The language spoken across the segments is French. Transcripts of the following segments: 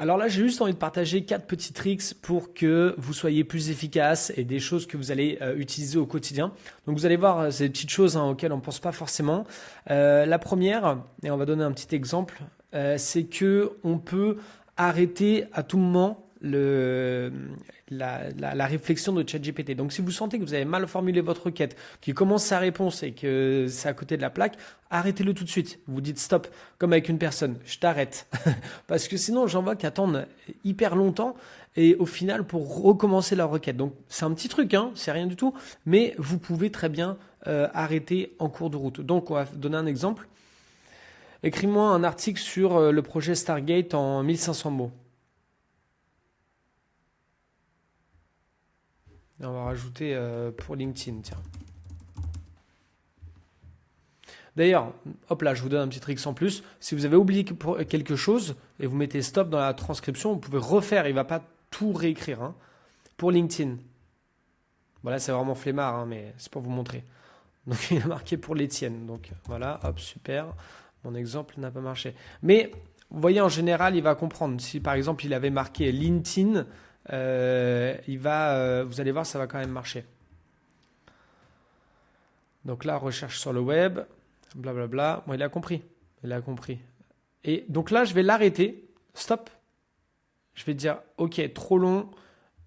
Alors là, j'ai juste envie de partager 4 petits tricks pour que vous soyez plus efficace et des choses que vous allez utiliser au quotidien. Donc vous allez voir, c'est des petites choses auxquelles on ne pense pas forcément. La première, et on va donner un petit exemple, c'est que on peut arrêter à tout moment la réflexion de ChatGPT. Donc si vous sentez que vous avez mal formulé votre requête, qu'il commence sa réponse et que c'est à côté de la plaque, arrêtez-le tout de suite. Vous dites stop, comme avec une personne, je t'arrête. Parce que sinon, j'en vois qui attendent hyper longtemps et au final pour recommencer leur requête. Donc c'est un petit truc, hein, c'est rien du tout, mais vous pouvez très bien arrêter en cours de route. Donc on va donner un exemple. Écris-moi un article sur le projet Stargate en 1500 mots. Et on va rajouter pour LinkedIn, tiens. D'ailleurs, hop là, je vous donne un petit trick en plus. Si vous avez oublié quelque chose et vous mettez stop dans la transcription, vous pouvez refaire. Il ne va pas tout réécrire. Hein. Pour LinkedIn. Voilà, c'est vraiment flemmard, hein, mais c'est pour vous montrer. Donc, il a marqué pour l'Étienne. Donc, voilà, hop, super. Mon exemple n'a pas marché. Mais, vous voyez, en général, il va comprendre. Si, par exemple, il avait marqué LinkedIn, vous allez voir, ça va quand même marcher. Donc là, recherche sur le web, blablabla. Bon, il a compris. Il a compris. Et donc là, je vais l'arrêter. Stop. Je vais dire, ok, trop long.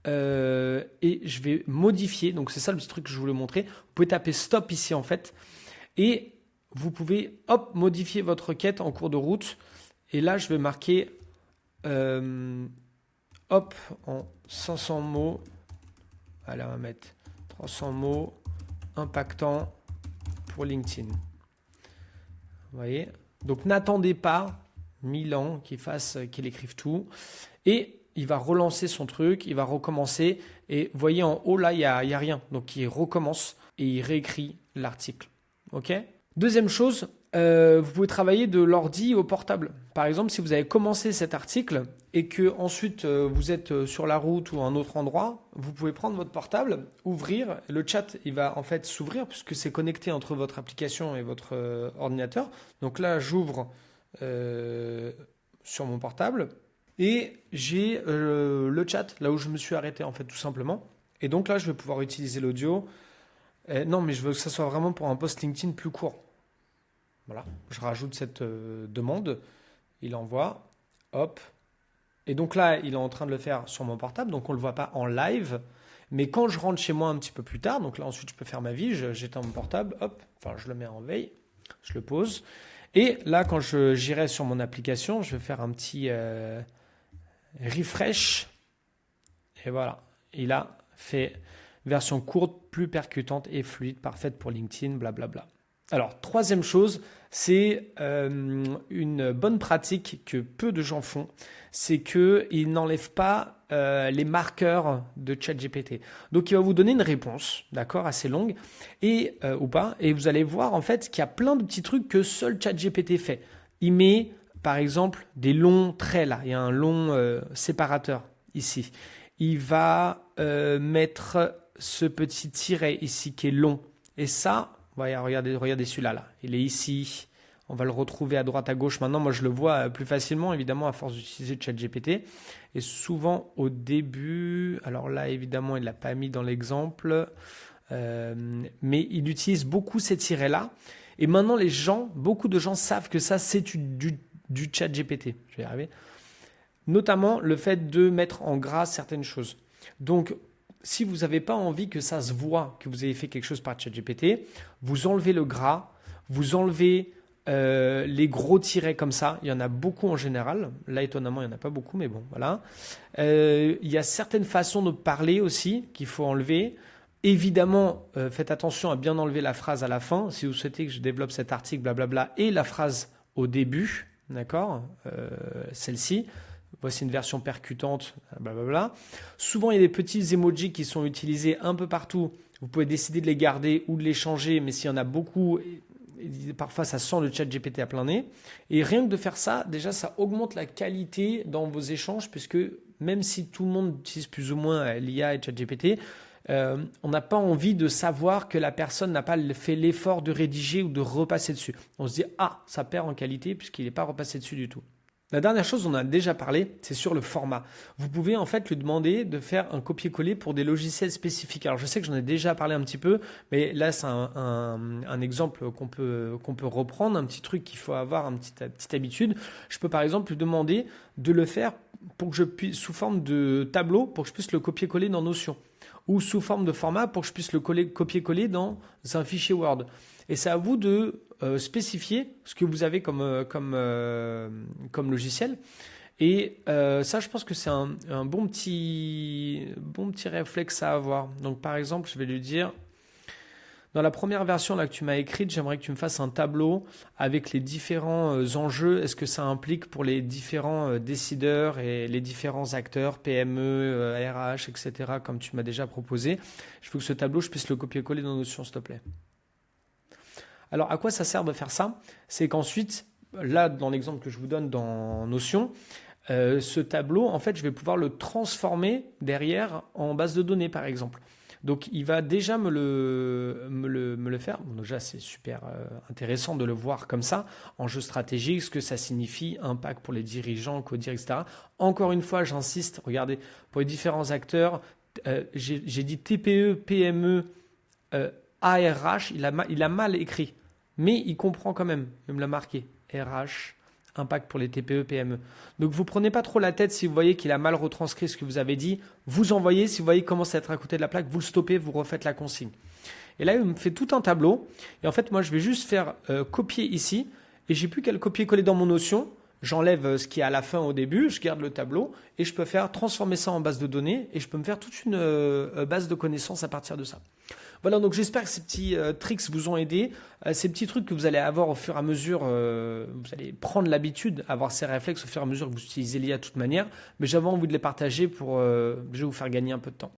Et je vais modifier. Donc c'est ça le petit truc que je voulais montrer. Vous pouvez taper stop ici en fait. Et vous pouvez, hop, modifier votre requête en cours de route. Et là, je vais marquer... hop, en 500 mots, allez, on va mettre 300 mots impactants pour LinkedIn. Vous voyez? Donc, n'attendez pas 1000 ans qu'il écrive tout. Et il va relancer son truc, il va recommencer. Et vous voyez, en haut, là, il n'y a rien. Donc, il recommence et il réécrit l'article. OK? Deuxième chose, vous pouvez travailler de l'ordi au portable. Par exemple, si vous avez commencé cet article et que ensuite vous êtes sur la route ou à un autre endroit, vous pouvez prendre votre portable, ouvrir, le chat il va en fait s'ouvrir puisque c'est connecté entre votre application et votre ordinateur. Donc là, j'ouvre sur mon portable et j'ai le chat là où je me suis arrêté en fait tout simplement. Et donc là, je vais pouvoir utiliser l'audio. Non, mais je veux que ça soit vraiment pour un post LinkedIn plus court. Voilà, je rajoute cette demande, il envoie, hop. Et donc là, il est en train de le faire sur mon portable, donc on ne le voit pas en live. Mais quand je rentre chez moi un petit peu plus tard, donc là ensuite je peux faire ma vie, j'éteins mon portable, hop, enfin je le mets en veille, je le pose. Et là, quand j'irai sur mon application, je vais faire un petit refresh. Et voilà, il a fait version courte, plus percutante et fluide, parfaite pour LinkedIn, blablabla. Alors, troisième chose, c'est une bonne pratique que peu de gens font, c'est qu'ils n'enlèvent pas les marqueurs de ChatGPT. Donc, il va vous donner une réponse, d'accord, assez longue, et ou pas, et vous allez voir en fait qu'il y a plein de petits trucs que seul ChatGPT fait. Il met, par exemple, des longs traits là, il y a un long séparateur ici. Il va mettre ce petit tiret ici qui est long, et ça... Voilà, regardez celui-là. Là. Il est ici. On va le retrouver à droite, à gauche. Maintenant, moi, je le vois plus facilement, évidemment, à force d'utiliser ChatGPT. Et souvent, au début... Alors là, évidemment, il ne l'a pas mis dans l'exemple. Mais il utilise beaucoup ces tirets-là. Et maintenant, beaucoup de gens savent que ça, c'est du ChatGPT. Je vais y arriver. Notamment, le fait de mettre en gras certaines choses. Donc, si vous n'avez pas envie que ça se voit que vous avez fait quelque chose par ChatGPT, vous enlevez le gras, vous enlevez les gros tirets comme ça. Il y en a beaucoup en général. Là, étonnamment, il n'y en a pas beaucoup, mais bon, voilà. Il y a certaines façons de parler aussi qu'il faut enlever. Évidemment, faites attention à bien enlever la phrase à la fin. Si vous souhaitez que je développe cet article, blablabla, et la phrase au début, d'accord, celle-ci. Voici une version percutante, blablabla. Souvent, il y a des petits emojis qui sont utilisés un peu partout. Vous pouvez décider de les garder ou de les changer, mais s'il y en a beaucoup, parfois ça sent le ChatGPT à plein nez. Et rien que de faire ça, déjà, ça augmente la qualité dans vos échanges, puisque même si tout le monde utilise plus ou moins l'IA et ChatGPT, on n'a pas envie de savoir que la personne n'a pas fait l'effort de rédiger ou de repasser dessus. On se dit, ah, ça perd en qualité puisqu'il n'est pas repassé dessus du tout. La dernière chose, on en a déjà parlé, c'est sur le format. Vous pouvez en fait lui demander de faire un copier-coller pour des logiciels spécifiques. Alors je sais que j'en ai déjà parlé un petit peu, mais là c'est un exemple qu'on peut reprendre, un petit truc qu'il faut avoir, une petite habitude. Je peux par exemple lui demander de le faire pour que je puisse, sous forme de tableau, pour que je puisse le copier-coller dans Notion. Ou sous forme de format pour que je puisse le copier-coller dans un fichier Word. Et c'est à vous de spécifier ce que vous avez comme logiciel. Et ça, je pense que c'est un bon petit réflexe à avoir. Donc, par exemple, je vais lui dire, dans la première version là, que tu m'as écrite, j'aimerais que tu me fasses un tableau avec les différents enjeux. Est-ce que ça implique pour les différents décideurs et les différents acteurs, PME, RH, etc., comme tu m'as déjà proposé. Je veux que ce tableau, je puisse le copier-coller dans Notion, s'il te plaît. Alors, à quoi ça sert de faire ça? C'est qu'ensuite, là, dans l'exemple que je vous donne dans Notion, ce tableau, en fait, je vais pouvoir le transformer derrière en base de données, par exemple. Donc, il va déjà me le faire. Bon, déjà, c'est super intéressant de le voir comme ça, en jeu stratégique, ce que ça signifie, impact pour les dirigeants, codir, etc. Encore une fois, j'insiste, regardez, pour les différents acteurs, j'ai dit TPE, PME, ARH, il a mal écrit. Mais il comprend quand même, il me l'a marqué, RH, impact pour les TPE, PME. Donc vous ne prenez pas trop la tête si vous voyez qu'il a mal retranscrit ce que vous avez dit. Vous envoyez, si vous voyez qu'il commence à être à côté de la plaque, vous le stoppez, vous refaites la consigne. Et là, il me fait tout un tableau. Et en fait, moi, je vais juste faire copier ici. Et j'ai plus qu'à le copier-coller dans mon Notion. J'enlève ce qui est à la fin au début, je garde le tableau et je peux faire transformer ça en base de données et je peux me faire toute une base de connaissances à partir de ça. Voilà, donc j'espère que ces petits tricks vous ont aidé. Ces petits trucs que vous allez avoir au fur et à mesure, vous allez prendre l'habitude, avoir ces réflexes au fur et à mesure que vous utilisez l'IA de toute manière. Mais j'avais envie de les partager pour je vais vous faire gagner un peu de temps.